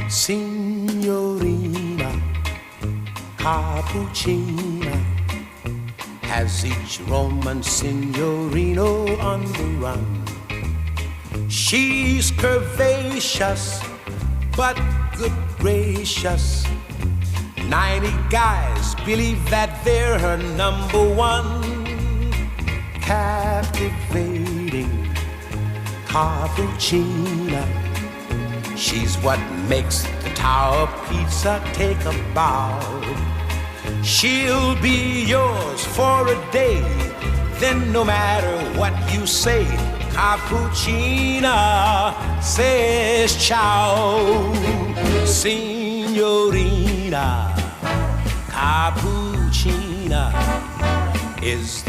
Signorina Cappuccina has each Roman signorino on the run. She's curvaceous, but good gracious. 90 guys believe that they're her number one. Captivating Cappuccina, she's what makes the Tower Pizza take a bow. She'll be yours for a day, then no matter what you say, Cappuccina says ciao. Signorina Cappuccina is